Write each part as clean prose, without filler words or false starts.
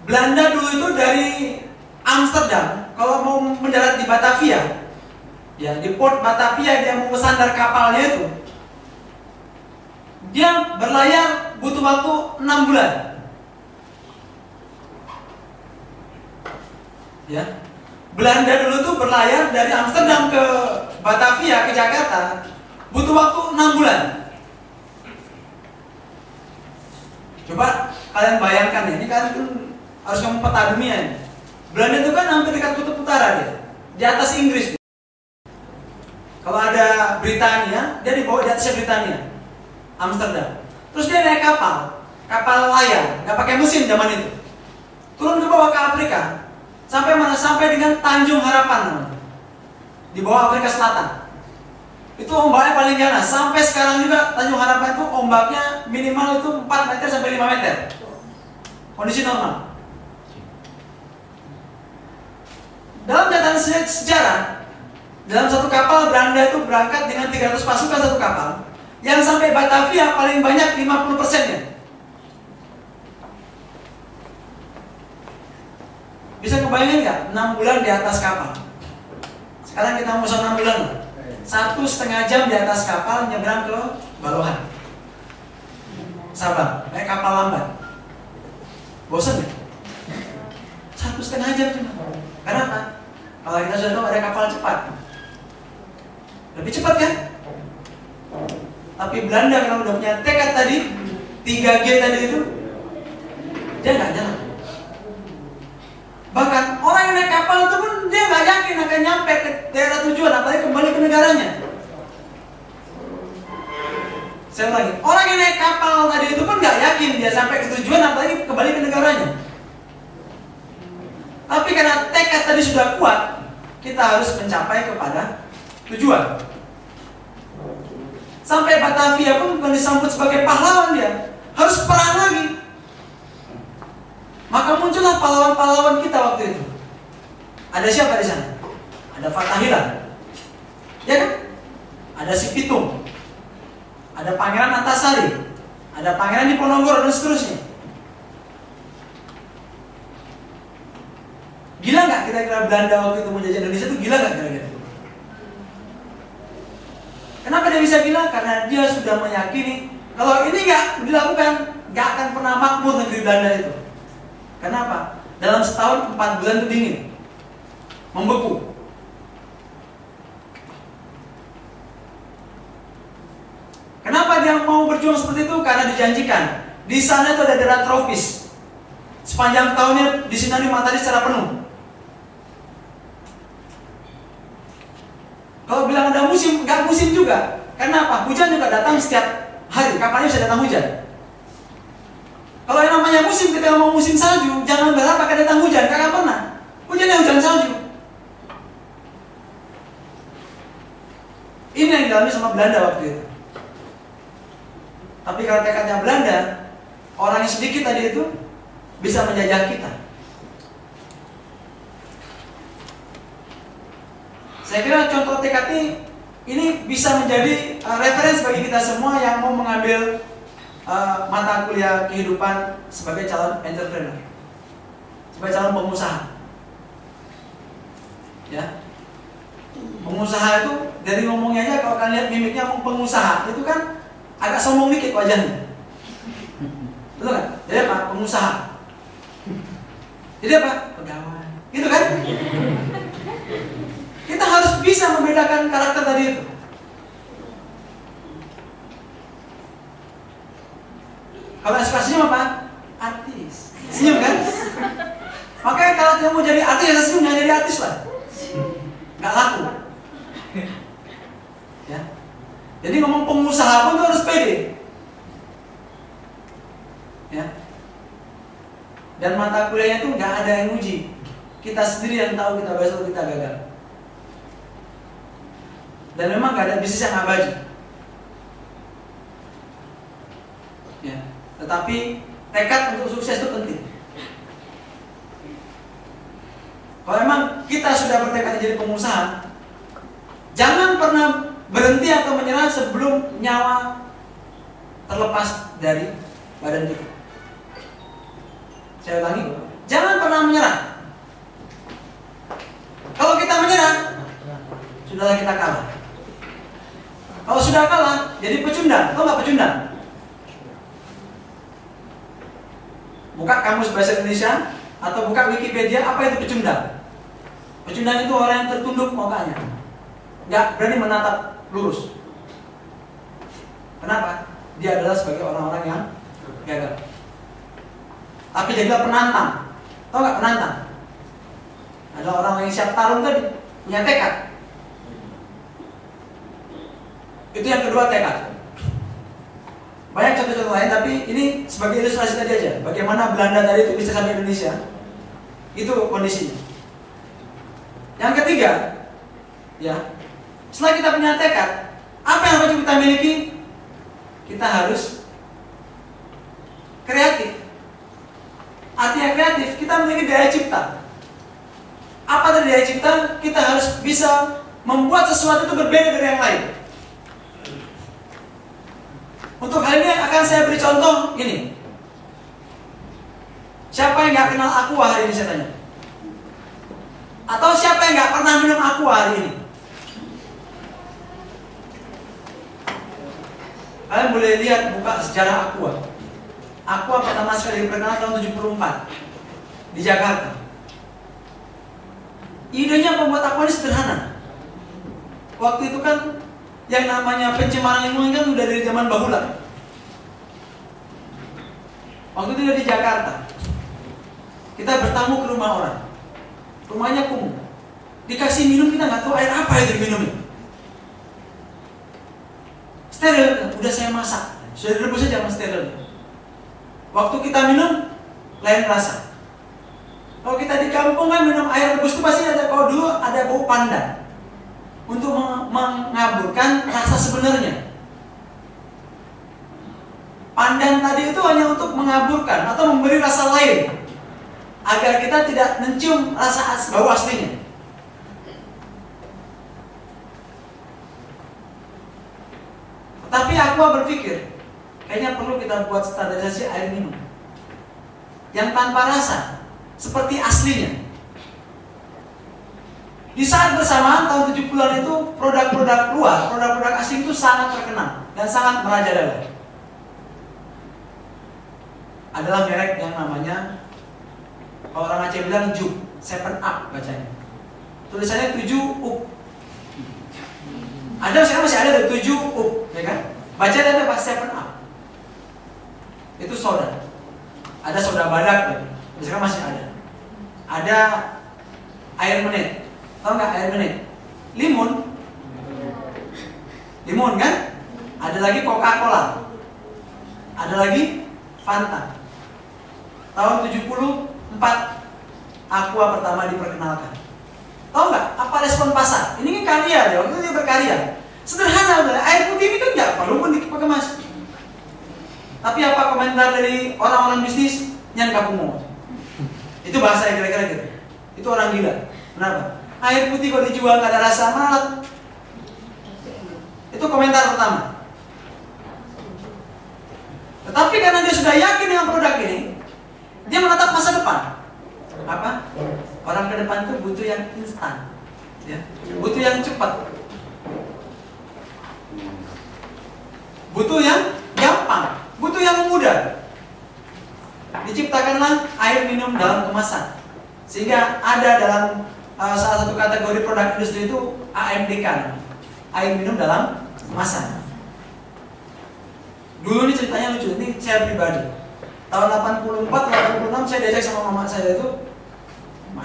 Belanda dulu itu dari Amsterdam, kalau mau mendarat di Batavia, ya di Port Batavia, dia mau bersandar kapalnya itu, dia berlayar butuh waktu 6 bulan. Ya, Belanda dulu tuh berlayar dari Amsterdam ke Batavia, ke Jakarta, butuh waktu 6 bulan. Coba kalian bayangkan ya, ini kan harus kamu peta dunia ini. Belanda itu kan hampir dekat kutub utara dia, di atas Inggris. Kalau ada Britania, dia di bawah, di atasnya Britania, Amsterdam. Terus dia naik kapal layar, nggak pakai mesin zaman itu, turun ke bawah ke Afrika, sampai mana? Sampai dengan Tanjung Harapan, di bawah Afrika Selatan. Itu ombaknya paling ganas. Sampai sekarang juga Tanjung Harapan itu ombaknya minimal itu 4 meter sampai 5 meter. Kondisi normal. Dalam catatan sejarah, dalam satu kapal Belanda itu berangkat dengan 300 pasukan satu kapal. Yang sampai Batavia paling banyak 50%-nya. Bisa kebayangin nggak? 6 bulan di atas kapal. Sekarang kita mau 6 bulan. 1,5 jam di atas kapal nyebrang ke Balohan, Sabang, naik kapal lambat. Bosan nggak? 1,5 jam cuma. Kenapa? Kalau kita sudah tahu ada kapal cepat, lebih cepat kan? Tapi Belanda kalau udah punya tekad tadi, 3G tadi itu, dia nggak jalan. Bahkan orang yang naik kapal itu pun dia nggak yakin akan nyampe ke daerah tujuan, apalagi kembali ke negaranya. Saya ulangi, orang yang naik kapal tadi itu pun nggak yakin dia sampai ke tujuan, apalagi kembali ke negaranya. Tapi karena tekad tadi sudah kuat, kita harus mencapai kepada tujuan. Sampai Batavia pun bukan disambut sebagai pahlawan dia, harus perang lagi. Maka muncullah pahlawan-pahlawan kita waktu itu. Ada siapa di sana? Ada Fathahilan, ya kan? Ada si Pitung, ada Pangeran Antasari, ada Pangeran Diponegoro dan seterusnya. Gila nggak kira-kira Belanda waktu itu menjajah Indonesia itu gila nggak kira-kira? Kenapa dia bisa gila? Karena dia sudah meyakini kalau ini nggak dilakukan, nggak akan pernah makmur negeri Belanda itu. Kenapa? Dalam setahun 4 bulan itu dingin, membeku. Kenapa dia mau berjuang seperti itu? Karena dijanjikan di sana itu ada daerah tropis, sepanjang tahunnya disinari matahari secara penuh. Kalau bilang ada musim, nggak musim juga. Kenapa? Hujan juga datang setiap hari, kapannya bisa datang hujan. Kalau yang namanya musim, kita mau musim salju, jangan berharap akan datang hujan, karena pernah. Hujannya hujan salju. Ini yang dialami sama Belanda waktu itu. Tapi kalau tekadnya Belanda, orang yang sedikit tadi itu bisa menjajah kita. Saya kira contoh tekad ini bisa menjadi referensi bagi kita semua yang mau mengambil mata kuliah kehidupan sebagai calon entrepreneur, sebagai calon pengusaha. Ya, pengusaha itu dari ngomongnya aja, kalau kalian lihat mimiknya pengusaha itu kan agak sombong dikit wajahnya, betul kan? Jadi apa? Pengusaha. Jadi apa? Pegawai. Gitu kan? Kita harus bisa membedakan karakter tadi itu. Kalau ekspresinya apa? Artis. Senyum kan? Makanya kalau kamu mau jadi artis, ya senyum, jangan jadi artis lah. Nggak laku. Ya. Jadi ngomong pengusaha pun tuh harus pede. Ya. Dan mata kuliahnya tuh nggak ada yang uji. Kita sendiri yang tahu kita berhasil atau kita gagal. Dan memang nggak ada bisnis yang abadi. Ya. Tetapi tekad untuk sukses itu penting. Kalau memang kita sudah bertekad jadi pengusaha, jangan pernah berhenti atau menyerah sebelum nyawa terlepas dari badan kita. Saya ulangi, Jangan pernah menyerah. Kalau kita menyerah, sudahlah kita kalah. Kalau sudah kalah, jadi pecundang. Tahu nggak pecundang? Buka kamus bahasa Indonesia atau buka Wikipedia, apa itu pecundang? Pecundang itu orang yang tertunduk mukanya, nggak berani menatap lurus. Kenapa? Dia adalah sebagai orang-orang yang gagal. Tapi jadilah penantang. Tahu nggak penantang? Ada orang yang siap tarung tadi, punya tekad. Itu yang kedua, tekad. Banyak contoh-contoh lain, tapi ini sebagai ilustrasi tadi aja. Bagaimana Belanda tadi itu bisa sampai Indonesia. Itu kondisinya. Yang ketiga, ya, setelah kita punya tekad, apa yang harus kita miliki? Kita harus kreatif. Artinya kreatif, kita memiliki daya cipta. Apa dari daya cipta? Kita harus bisa membuat sesuatu itu berbeda dari yang lain. Untuk hal ini akan saya beri contoh ini. Siapa yang nggak kenal aqua hari ini, saya tanya? Atau siapa yang nggak pernah minum aqua hari ini? Kalian boleh lihat, buka sejarah aqua. Aqua pertama sekali diperkenalkan tahun 74 di Jakarta. Idenya pembuat aqua ini sederhana. Waktu itu kan yang namanya pencemaran lingkungan kan udah dari zaman bahula. Waktu itu di Jakarta, kita bertamu ke rumah orang. Rumahnya kumuh. Dikasih minum, kita nggak tahu air apa itu diminumnya. Steril, udah saya masak, sudah direbus aja sama steril. Waktu kita minum, lain rasa. Kalau kita di kampung kan minum air rebus itu pasti ada, kalau dulu ada bau pandan. Untuk mengaburkan rasa sebenarnya. Pandan tadi itu hanya untuk mengaburkan atau memberi rasa lain, agar kita tidak mencium rasa bau aslinya. Tapi aqua berpikir, kayaknya perlu kita buat standarisasi air minum yang tanpa rasa, seperti aslinya. Di saat bersamaan tahun 70-an itu produk-produk luar, produk-produk asing itu sangat terkenal dan sangat merajalela. Adalah merek yang namanya, kalau orang Aceh bilang Juk, 7 Up bacanya. Tulisannya 7 Up. Ada sekarang masih ada 7 Up, ya kan? Baca ada apa 7 Up. Itu soda. Ada soda badak, sekarang masih ada. Ada air menit. Tahu nggak air menit? Limun. Limun kan? Ada lagi Coca-Cola. Ada lagi Fanta. Tahun 74 aqua pertama diperkenalkan. Tahu nggak apa respon pasar? Ini kan karya dia, waktu itu dia berkarya. Sederhana, air putih ini kan nggak perlu pun dikemas. Tapi apa komentar dari orang-orang bisnis? Nyan kapungo. Itu bahasa yang kira-kira gitu. Itu orang gila. Kenapa? Air putih kalau dijual nggak ada rasa, malah. Itu komentar pertama. Tetapi karena dia sudah yakin dengan produk ini, dia menatap masa depan. Apa? Orang ke depan itu butuh yang instan, ya. Butuh yang cepat, butuh yang gampang, butuh yang mudah. Diciptakanlah air minum dalam kemasan, sehingga ada dalam salah satu kategori produk industri itu AMDK, air minum dalam kemasan. Dulu ini ceritanya lucu, ini saya pribadi. Tahun 84, 86 saya diajak sama mama saya itu,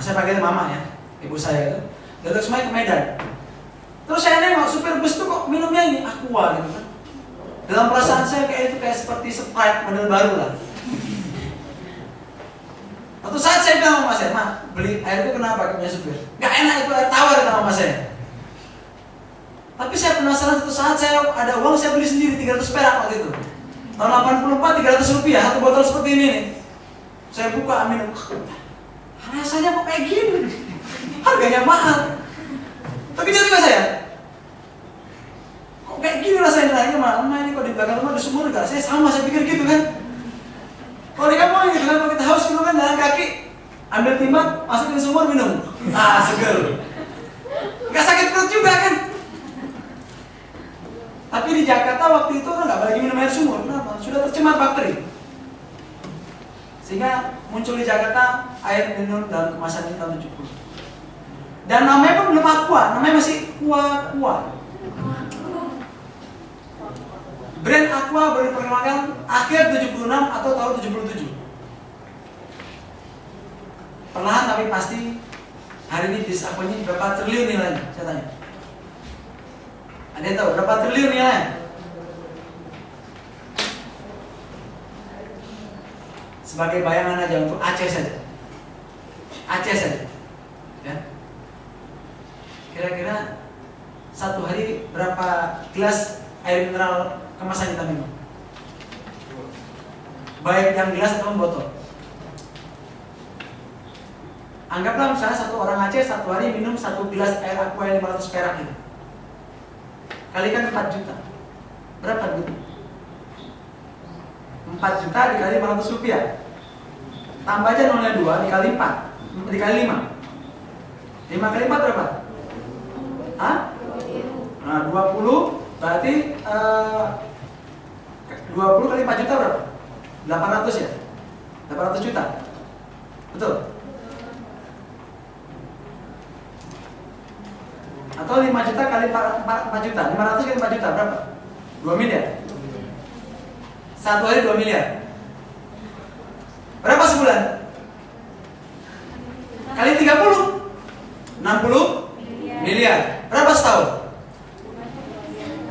saya panggil mama ya, ibu saya itu, datang semuanya ke Medan. Terus saya nengok supir bus itu kok minumnya ini aqua gitu kan. Dalam perasaan saya kayak itu kayak seperti Sprite model baru lah. Waktu saat saya bilang sama mama saya, "Ma, beli air itu kenapa punya supir? Gak enak itu air tawar," kata mama saya. Tapi saya penasaran, satu saat saya ada uang, saya beli sendiri 300 perak waktu itu. Tahun 84 300 rupiah satu botol seperti ini nih. Saya buka minum, rasanya kok kayak gini, harganya mahal. Tapi juga saya, kok kayak gini rasanya, harganya mahal. Nah, ini kok di belakang rumah ada sumur gak? Saya sama, saya pikir gitu kan. Kalau di kampung gitu kan, kalau kita haus gitu kan jalan kaki, Ambil timba, masukin sumur, minum. Seger. Nggak sakit perut juga kan? Tapi di Jakarta waktu itu orang nggak lagi minum air sumur. Kenapa? Sudah tercemar bakteri. Sehingga muncul di Jakarta air minum dalam kemasan ini tahun 70. Dan namanya pun belum Aqua, namanya masih Aqua. Brand Aqua baru diperkenalkan akhir 76 atau tahun 77. Perlahan tapi pasti hari ini bis Aqua ini berapa triliun nilainya? Saya tanya. Ada yang tahu berapa triliun nilainya? Sebagai bayangan aja untuk Aceh saja. Aceh saja. Ya. Kira-kira satu hari berapa gelas air mineral kemasan kita minum? Baik yang gelas atau botol. Anggaplah misalnya satu orang Aceh satu hari minum satu gelas air Aqua yang 500 perak itu. Kalikan 4 juta. Berapa duit? 4 juta dikali 500 rupiah. Tambah aja nolnya 2 dikali 4 dikali 5. 5 kali 4 berapa? Hah? Nah 20 berarti 20 kali 4 juta berapa? 800 ya? 800 juta. Betul? Atau 5 juta kali 4 juta, 500 kali 4 juta berapa? 2 miliar. Satu hari 2 miliar. Berapa sebulan? Kali 30 60 miliar. Berapa setahun?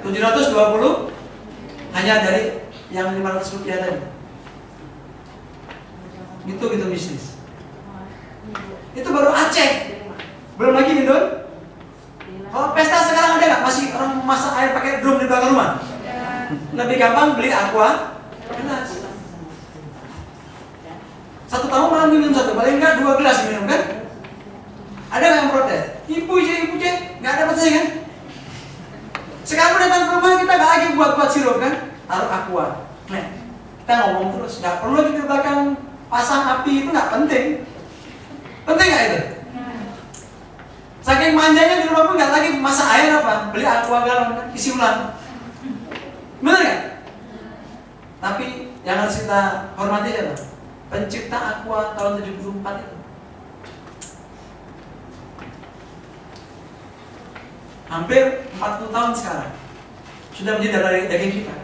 720 hanya dari yang 500 rupiah tadi. Gitu bisnis. Itu baru Aceh. Belum lagi nih Don. Kalau pesta sekarang ada nggak? Masih orang masak air pakai drum di belakang rumah? Lebih gampang beli Aqua gelas. Satu tamu malam minum satu, paling nggak 2 gelas minum kan? Ada nggak yang protes? Ibu je, nggak ada protes kan? Sekarang datang ke rumah kita nggak lagi buat sirup kan? Taruh Aqua. Nah, kita ngomong terus, nggak perlu lagi di belakang pasang api itu nggak penting. Penting nggak itu? Saking manjanya di rumah pun nggak lagi masak air apa, beli Aqua galon isi ulang. Bener nggak? Tapi yang harus kita hormati adalah pencipta Aqua tahun 74 itu. Hampir 40 tahun sekarang sudah menjadi darah daging kita.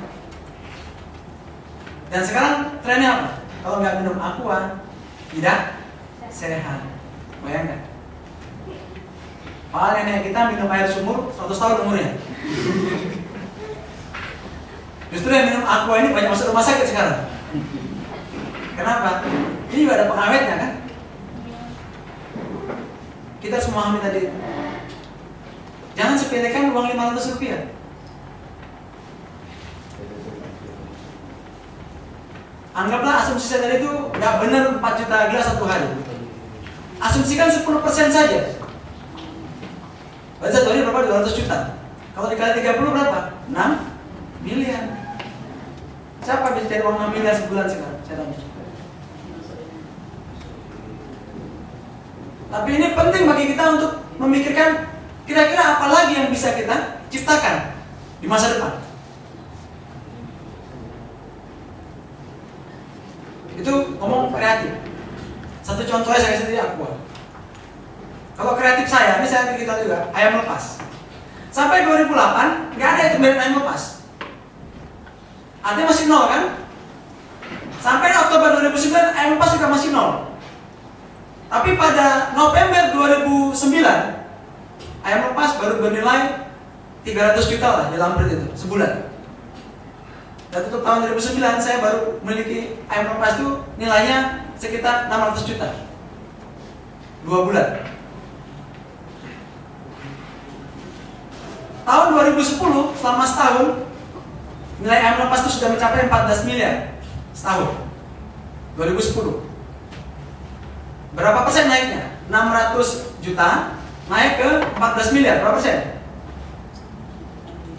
Dan sekarang trennya apa? Kalau nggak minum Aqua tidak sehat. Bayangkan. Padahal nenek kita minum air sumur 100 tahun umurnya. Justru yang minum Aqua ini banyak masuk rumah sakit sekarang. Kenapa? Ini juga ada pengawetnya kan? Kita harus memahami tadi. Jangan sepelekan uang 500 rupiah. Anggaplah asumsi saya tadi itu nggak benar 4 juta gelas satu hari. Asumsikan 10% saja. Berarti satu hari berapa? 200 juta. Kalau dikali 30 berapa? 6 miliar. Siapa bisa cari uang 6 miliar sebulan sekarang? Saya tanya. Tapi ini penting bagi kita untuk memikirkan kira-kira apa lagi yang bisa kita ciptakan di masa depan. Itu ngomong kreatif. Satu contohnya saya kasih tadi Aqua. Kalau kreatif saya, ini saya kita juga ayam lepas. Sampai 2008 nggak ada itu brand ayam lepas. Artinya masih nol kan? Sampai Oktober 2009 ayam lepas juga masih nol. Tapi pada November 2009 ayam lepas baru bernilai 300 juta lah di Lampret itu sebulan. Dan untuk tahun 2009 saya baru memiliki ayam lepas itu nilainya sekitar 600 juta 2 bulan. Tahun 2010 selama setahun nilai ayam lepas itu sudah mencapai 14 miliar setahun. 2010. Berapa persen naiknya? 600 juta naik ke 14 miliar, berapa persen?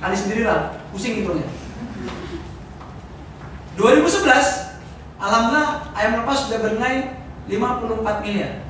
Kali sendirilah, pusing hitungnya. 2011, alhamdulillah ayam lepas sudah bernilai 54 miliar.